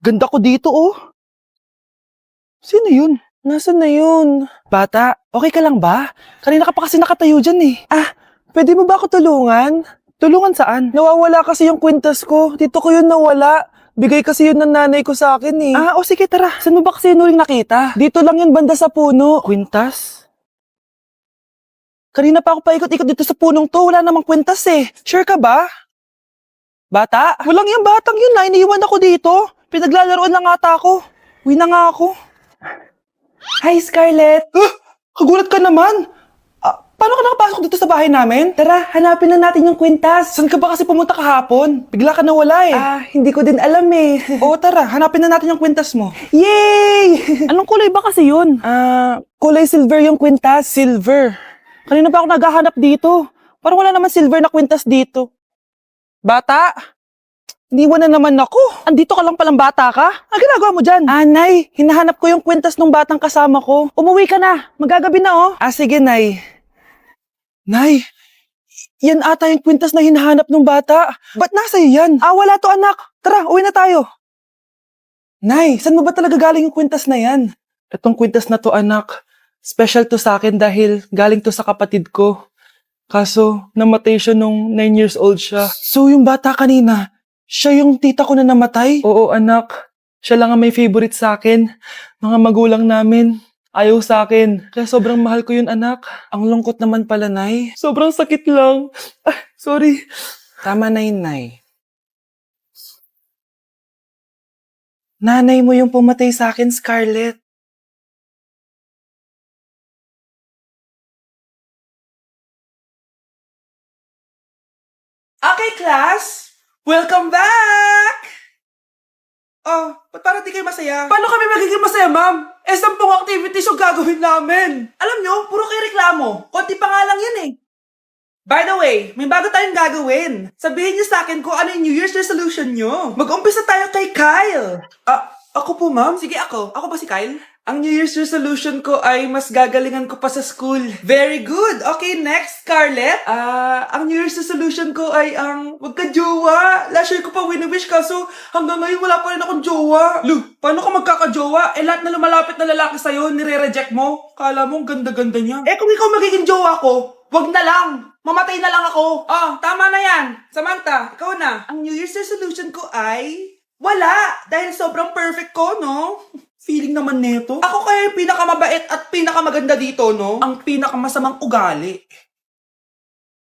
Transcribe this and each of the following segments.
Ganda ko dito, oh. Sino yun? Nasaan na yun? Bata, okay ka lang ba? Kanina ka pa kasi nakatayo dyan eh. Pwede mo ba ako tulungan? Tulungan saan? Nawawala kasi yung kwintas ko. Dito ko yun nawala. Bigay kasi yun ng nanay ko sa akin eh. O sige tara. Saan mo ba kasi yun uling nakita? Dito lang yun banda sa puno. Kwintas? Kanina pa ako paikot-ikot dito sa punong to. Wala namang kwintas eh. Sure ka ba? Bata? Walang yung batang yun na. Iniiwan ako dito. Pinaglalaroan lang ata ako. Uwi na nga ako. Hi, Scarlett! Kagulat ka naman! Paano ka nakapasok dito sa bahay namin? Tara, hanapin na natin yung kwintas. Saan ka ba kasi pumunta kahapon? Bigla ka nawala eh. Hindi ko din alam eh. Oo, tara, hanapin na natin yung kwintas mo. Yay! Anong kulay ba kasi yun? Kulay silver yung kwintas. Silver? Kanina pa ako naghahanap dito. Parang wala naman silver na kwintas dito. Bata! Iniwan na naman ako. Andito ka lang palang bata ka? Ang ginagawa mo dyan? Nay, hinahanap ko yung kwintas ng batang kasama ko. Umuwi ka na. Magagabi na oh. Sige, Nay. Nay, yan ata yung kwintas na hinahanap ng bata. Ba't nasa iyo yan? Wala to anak. Tara, uwi na tayo. Nay, saan mo ba talaga galing yung kwintas na yan? Itong kwintas na to anak, special to sa akin dahil galing to sa kapatid ko. Kaso, namatay siya nung 9 years old siya. So, yung bata kanina, siya yung tita ko na namatay? Oo, anak. Siya lang ang may favorite sa akin. Mga magulang namin, ayaw sa akin. Kaya sobrang mahal ko yun, anak. Ang lungkot naman pala, Nay. Sobrang sakit lang. Sorry. Tama na yun, Nay. Nanay mo yung pumatay sa akin, Scarlett. Okay, class! Welcome back! Ba't parang di kayo masaya? Paano kami magiging masaya, ma'am? 10 activities yung gagawin namin. Alam nyo, puro kayo reklamo. Konti pa nga lang yan eh. By the way, may bago tayong gagawin. Sabihin niyo sa akin kung ano yung New Year's resolution nyo. Mag-umpisa tayo kay Kyle. Ako po, ma'am? Sige, ako. Ako ba si Kyle? Ang New Year's resolution ko ay mas gagalingan ko pa sa school. Very good! Okay, next, Scarlett. Ang New Year's resolution ko ay wag ka jowa. Last year ko pa wini-wish kaso hanggang ngayon wala pa rin akong jowa. Lu, paano ka magkakajowa? Lahat na lumalapit na lalaki sa'yo, nire-reject mo. Kala mo, ganda-ganda niya. Kung ikaw magiging jowa ko, wag na lang. Mamatay na lang ako. Tama na yan. Samantha, ikaw na. Ang New Year's resolution ko ay wala. Dahil sobrang perfect ko, no? Feeling naman neto. Ako kaya yung pinakamabait at pinakamaganda dito, no? Ang pinakamasamang ugali.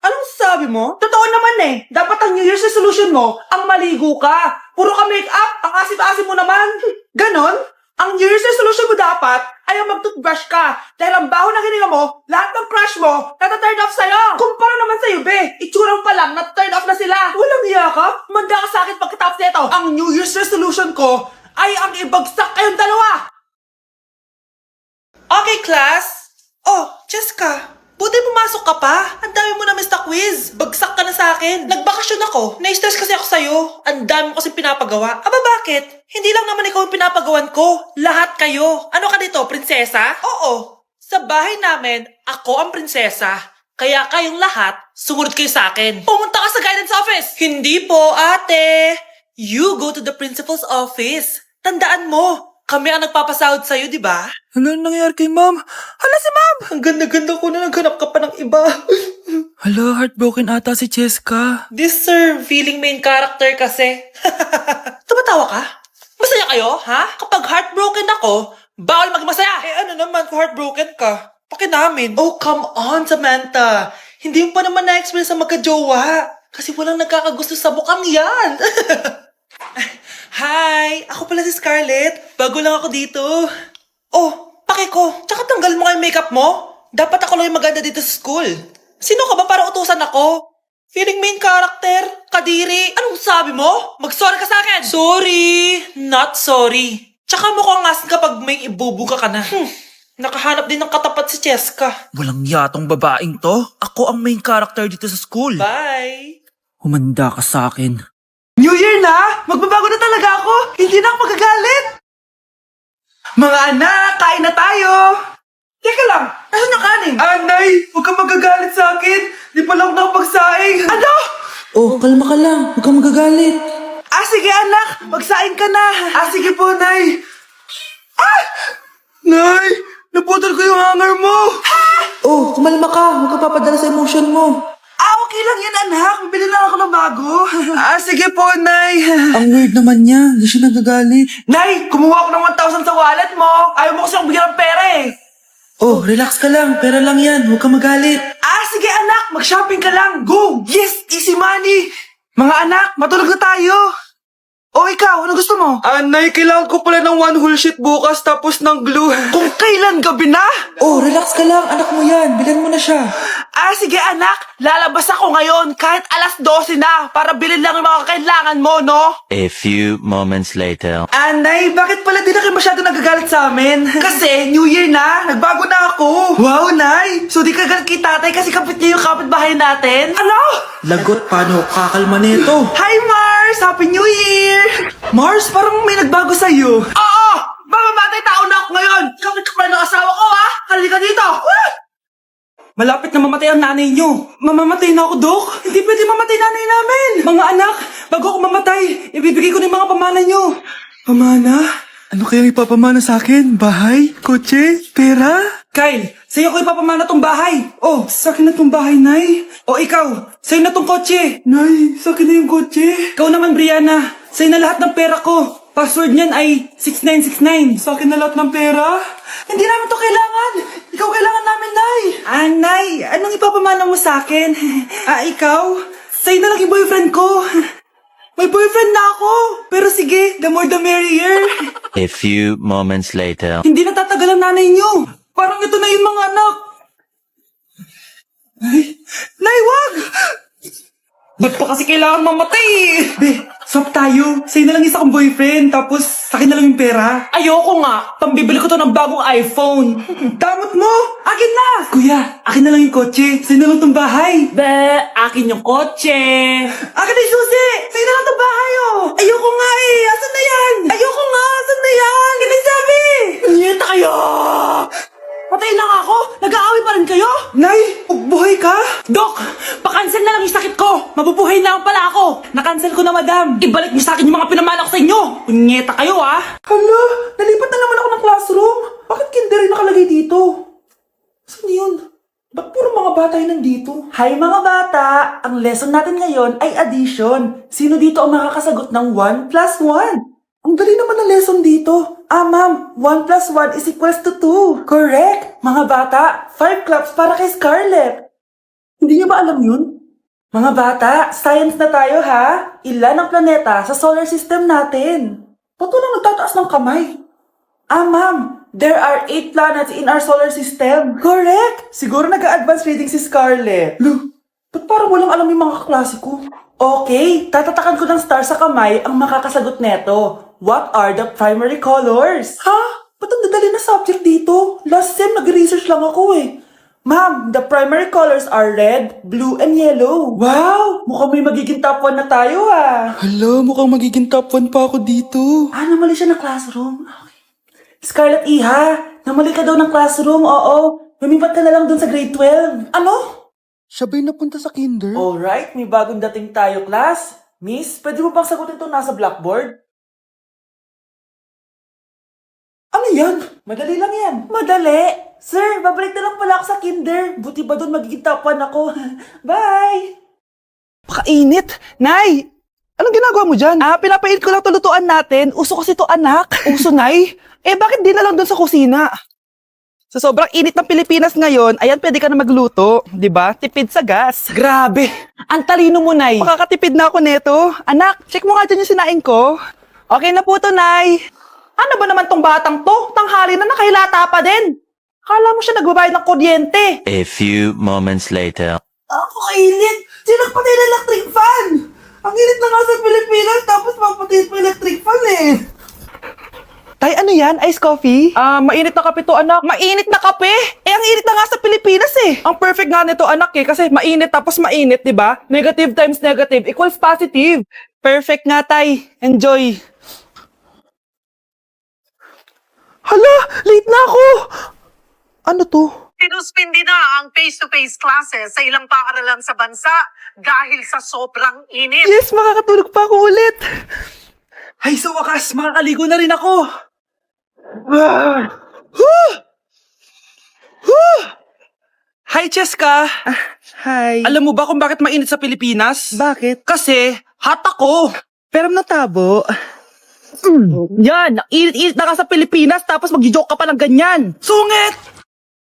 Anong sabi mo? Totoo naman eh. Dapat ang New Year's resolution mo, ang maligo ka. Puro ka make-up, ang asim-asim mo naman. Ganon? Ang New Year's resolution mo dapat ay ang mag-toothbrush ka. Dahil ang baho ng hininga mo, lahat ng crush mo, nata-turn off sa'yo. Kumpara naman sa'yo, be. Itsurang pa lang, nata-turn off na sila. Walang iya ka? Manda ka sa akin pagkatapos nito. Ang New Year's resolution ko ay ang ibagsak kayong dalawa. Okay, class. Jessica. Buti pumasok ka pa. Ang dami mo na miss na quiz. Bagsak ka na sa akin. Nagbakasyon ako. Na-stress kasi ako sa'yo. Ang dami mo kasi pinapagawa. Bakit? Hindi lang naman ikaw yung pinapagawan ko. Lahat kayo. Ano ka dito, prinsesa? Oo. Sa bahay namin, ako ang prinsesa. Kaya kayong lahat, sumunod kayo sa akin. Pumunta ka sa guidance office. Hindi po, ate. You go to the principal's office. Tandaan mo, kami ang nagpapasahod sa'yo, di ba? Ano nangyari kay ma'am? Hala si ma'am! Ang ganda-ganda ko na naghanap ka pa ng iba. Hala, heartbroken ata si Cheska. This sir, feeling main character kasi. Tumatawa ka? Masaya kayo, ha? Kapag heartbroken ako, bawal maging masaya. Ano naman kung heartbroken ka? Pakinamin. Oh, come on, Samantha. Hindi mo pa naman na-experience sa magka-jowa. Kasi walang nagkakagusto sa mukhang yan. Hi! Ako pala si Scarlett. Bago lang ako dito. Paki ko. Tsaka tanggal mo nga yung makeup mo. Dapat ako lang yung maganda dito sa school. Sino ka ba para utusan ako? Feeling main character? Kadiri? Anong sabi mo? Mag-sorry ka sa akin! Sorry! Not sorry. Tsaka mukhang asin kapag may ibubuga ka na. Nakahanap din ng katapat si Cheska. Walang yatong babaeng to. Ako ang main character dito sa school. Bye! Humanda ka sa akin. New Year na! Magbabago na talaga ako! Hindi na ako magagalit! Mga anak, kain na tayo! Teka lang, nasan yung kanin? Nay, huwag kang magagalit sa akin! Di pa lang nakapagsaing! Ano? Oh, kalma ka lang. Huwag kang magagalit. Sige anak, magsaing ka na. Sige po, Nay. Nay, naputol ko yung hanger mo. Oh, kumalma ka. Huwag ka papadala sa emotion mo. Okay lang yan, anak. Bibili lang ako ng bago. Sige po, Nay. Ang weird naman niya. Hindi siya nagagalit. Nay, kumuha ko ng 1,000 sa wallet mo. Ayaw mo kasi akong bigyan ng pera eh. Oh, relax ka lang. Pera lang yan. Huwag ka magalit. Sige anak, mag-shopping ka lang. Go! Yes, easy money. Mga anak, matulog na tayo. Ikaw, ano gusto mo? Nay, kailangan ko pala ng one whole sheet bukas tapos ng glue. Kung kailan gabi na? Oh, relax ka lang. Anak mo yan. Bilan mo na siya. Sige anak, lalabas ako ngayon kahit alas 12 na para bilhin lang yung mga kailangan mo, no? A few moments later. Nay, bakit pala di na kayo masyado nagagalit sa amin? Kasi New Year na, nagbago na ako. Wow, Nay! So di ka galit kay tatay kasi kapit niya yung kapitbahay natin? Ano? Lagot, paano kakalma nito? Hi, Mars! Happy New Year! Mars, parang may nagbago sa'yo. Oo! Mamamatay tao na ako ngayon! Kapit ka pala ng asawa ko, ha? Halika dito! Malapit na mamatay ang nanay nyo. Mamamatay na ako, Dok. Hindi pwede mamatay nanay namin. Mga anak, bago ako mamatay, ibibigay ko na yung mga pamana nyo. Pamana? Ano kayang ipapamana sa akin? Bahay? Kotse? Pera? Kyle, sa'yo ko ipapamana tong bahay. Sa akin na tong bahay, Nay. Ikaw, sa'yo na tong kotse. Nay, sa akin na yung kotse. Ikaw naman, Brianna, sa'yo na lahat ng pera ko. Password niyan ay 6969. Sa akin na lahat ng pera? Hindi namin to kailangan. Ikaw kailangan namin, Nay. Nay, anong ipapamana mo sa akin? Ikaw? Sa'yo na lang yung boyfriend ko. May boyfriend na ako. Pero sige, the more the merrier. A few moments later. Hindi na tatagal ang nanay niyo. Parang ito na yung mga anak. Nay, wag! Ba't pa kasi kailangan mamatay? Swap tayo. Sa'yo na lang isa kong boyfriend, tapos sa akin na lang yung pera. Ayoko nga. Pambibili ko to ng bagong iPhone. Damot mo! Akin na! Kuya, akin na lang yung kotse. Sa'yo na lang tong bahay. Akin yung kotse. Akin na yung susi! Sa'yo na lang tong bahay, Ayoko nga eh! Asan na yan? Ayoko nga! Asan na yan? Akin na yung sabi! Nyeta kayo! Patay na nga ako! Nag-aaway pa rin kayo? Nay, buhay ka? Dok, pa-cancel na lang yung sakit ko! Mabubuhay na lang pala ako! Na-cancel ko na, madam! Ibalik niyo sa akin yung mga pinamana ko sa inyo! Punyeta kayo, Hala, nalipat na naman ako ng classroom! Bakit kinder yung nakalagay dito? Saan yun? Ba't puro mga bata yung nandito? Hi mga bata! Ang lesson natin ngayon ay addition. Sino dito ang makakasagot ng 1 plus 1? Ang dali naman ng lesson dito. Ma'am, 1 plus 1 is equals to 2. Correct! Mga bata, 5 claps para kay Scarlett. Hindi niyo ba alam yun? Mga bata, science na tayo ha. Ilan ang planeta sa solar system natin? Ba't walang nagtataas ng kamay? Ma'am, there are 8 planets in our solar system. Correct! Siguro nag-a-advance reading si Scarlett. Ba't parang walang alam yung mga kaklase ko? Okay, tatatakan ko ng star sa kamay ang makakasagot neto. What are the primary colors? Ba't ang dadali na subject dito? Last sem, nag-research lang ako eh. Ma'am, the primary colors are red, blue, and yellow. Wow! Mukhang may magiging top 1 na tayo Hala, mukhang magiging top 1 pa ako dito. Namali siya ng classroom. Okay. Scarlett Iha, namali ka daw ng classroom, oo. Lumipat ka na lang dun sa grade 12. Ano? Siya ba'y napunta sa kinder? Alright, may bagong dating tayo, class. Miss, pwede mo bang sagutin itong nasa blackboard? Ano yan? Madali lang yan. Madali? Sir, babalik na lang pala ako sa kinder. Buti ba doon magiging top 1 ako? Bye! Pakainit! Nay! Anong ginagawa mo dyan? Pinapainit ko lang ito lutuan natin. Uso kasi ito, anak. Uso, Nay? Bakit di na lang doon sa kusina? Sa sobrang init ng Pilipinas ngayon, ayan, pwede ka na magluto. Diba? Tipid sa gas. Grabe! Ang talino mo, Nay. Makakatipid na ako neto. Anak, check mo nga dyan yung sinaing ko. Okay na po to, Nay. Ano ba naman tong batang to? Tanghali na nakahilata pa din. Akala mo siya nagbabayad ng kuryente. A few moments later. Ako kainit. Sinakpatay ng electric fan. Ang init na nga sa Pilipinas, tapos mapatay pa electric fan eh. Tay, ano yan? Ice coffee? Mainit na kape to, anak. Mainit na kape? Ang init na nga sa Pilipinas eh. Ang perfect nga nito, anak kasi mainit tapos mainit, di ba? Negative times negative equals positive. Perfect nga, Tay. Enjoy. Hala, late na ako. Ano to? Sinuspindi na ang ang face-to-face classes sa ilang paaralan sa bansa dahil sa sobrang init. Yes, makakatulog pa ako ulit. Ay, sa wakas, makakaligo na rin ako. Hi, Cheska. Hi. Alam mo ba kung bakit mainit sa Pilipinas? Bakit? Kasi, hot ako. Pero natabo. Yan, init-init na ka sa Pilipinas tapos mag-joke ka pa ng ganyan. Sungit!